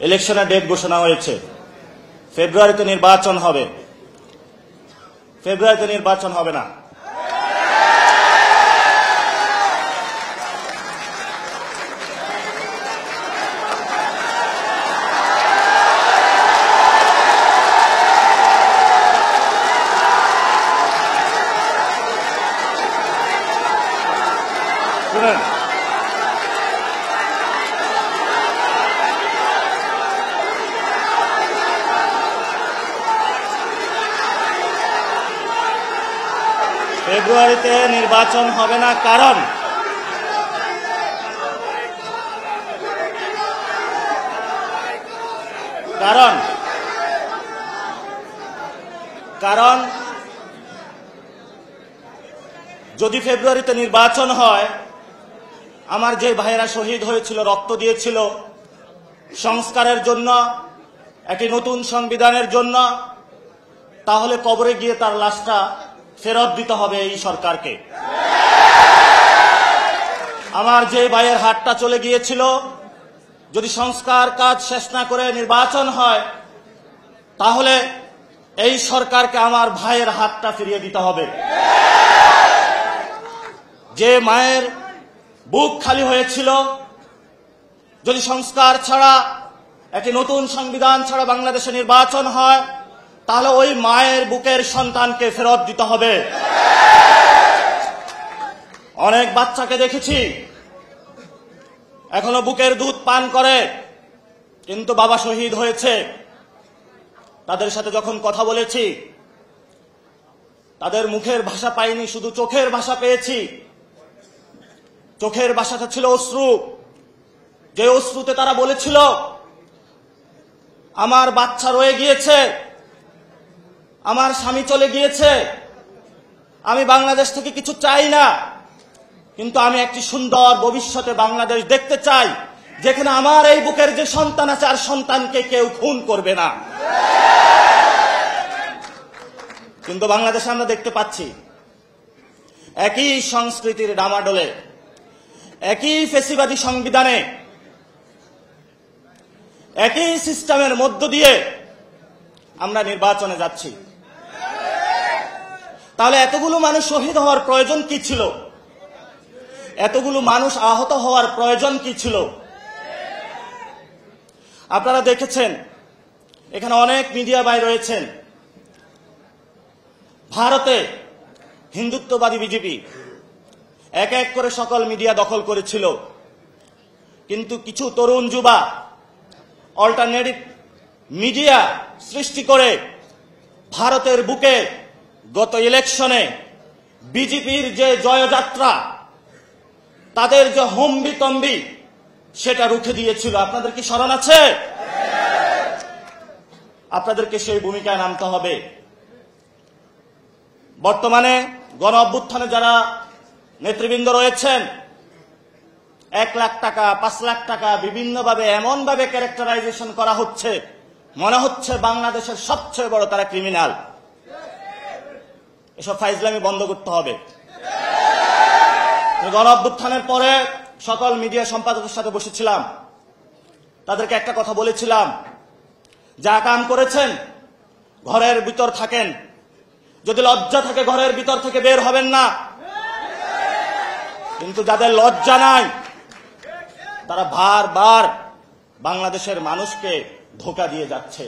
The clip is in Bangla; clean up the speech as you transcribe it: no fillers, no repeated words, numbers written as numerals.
ইলেকশনের ডেট ঘোষণা হয়েছে। ফেব্রুয়ারিতে নির্বাচন হবে। ফেব্রুয়ারিতে নির্বাচন হবে না। শুনেন, ফেব্রুয়ারিতে নির্বাচন হবে না, কারণ কারণ কারণ যদি ফেব্রুয়ারিতে নির্বাচন হয়, আমার যে ভাইয়েরা শহীদ হয়েছিল, রক্ত দিয়েছিল সংস্কারের জন্য, একটি নতুন সংবিধানের জন্য, তাহলে কবরে গিয়ে তার লাশটা ফেরত দিতে হবে এই সরকারকে। আমার যে ভাইয়ের হাতটা চলে গিয়েছিল, যদি সংস্কার কাজ শেষ না করে নির্বাচন হয়, তাহলে এই সরকারকে আমার ভাইয়ের হাতটা ফিরিয়ে দিতে হবে। যে মায়ের বুক খালি হয়েছিল, যদি সংস্কার ছাড়া, একটি নতুন সংবিধান ছাড়া বাংলাদেশে নির্বাচন হয়, তাহলে ওই মায়ের বুকের সন্তানকে ফেরত দিতে হবে। অনেক বাচ্চাকে দেখেছি এখনো বুকের দুধ পান করে, কিন্তু বাবা শহীদ হয়েছে। তাদের সাথে যখন কথা বলেছি, তাদের মুখের ভাষা পাইনি, শুধু চোখের ভাষা পেয়েছি। চোখের ভাষাটা ছিল অশ্রু। যে অশ্রুতে তারা বলেছিল, আমার বাচ্চা রয়ে গিয়েছে, আমার স্বামী চলে গিয়েছে, আমি বাংলাদেশ থেকে কিছু চাই না, কিন্তু আমি একটি সুন্দর ভবিষ্যতে বাংলাদেশ দেখতে চাই, যেখানে আমার এই বুকের যে সন্তান আছে, আর সন্তানকে কেউ খুন করবে না। কিন্তু বাংলাদেশে আমরা দেখতে পাচ্ছি একই সংস্কৃতির ডামাডোলে, একই ফেসিবাদী সংবিধানে, একই সিস্টেমের মধ্য দিয়ে আমরা নির্বাচনে যাচ্ছি। তাহলে এতগুলো মানুষ শহীদ হওয়ার প্রয়োজন কি ছিল? এতগুলো মানুষ আহত হওয়ার প্রয়োজন কি ছিল? আপনারা দেখেছেন, এখানে অনেক মিডিয়া ভাই রয়েছেন। ভারতে হিন্দুত্ববাদী বিজেপি এক এক করে সকল মিডিয়া দখল করেছিল, কিন্তু কিছু তরুণ যুবা অল্টারনেটিভ মিডিয়া সৃষ্টি করে ভারতের বুকে গত ইলেকশনে বিজেপির যে জয়যাত্রা, তাদের যে হম্বিতম্বি, সেটা রুখে দিয়েছিল। আপনাদের কি স্মরণ আছে? আপনাদেরকে সেই ভূমিকায় নামতে হবে। বর্তমানে গণ অভ্যুত্থানে যারা নেতৃবৃন্দ রয়েছেন, 1 লাখ টাকা, 5 লাখ টাকা বিভিন্নভাবে এমনভাবে ক্যারেক্টারাইজেশন করা হচ্ছে, মনে হচ্ছে বাংলাদেশের সবচেয়ে বড় তারা ক্রিমিনাল। এসব ফাইজলামি বন্ধ করতে হবে। গণ অভ্যুত্থানের পরে সকল মিডিয়া সম্পাদকের সাথে বসেছিলাম, তাদেরকে একটা কথা বলেছিলাম, যা কাম করেছেন ঘরের ভিতর থাকেন, যদি লজ্জা থাকে ঘরের ভিতর থেকে বের হবেন না। কিন্তু যাদের লজ্জা নাই, তারা বারবার বাংলাদেশের মানুষকে ধোঁকা দিয়ে যাচ্ছে।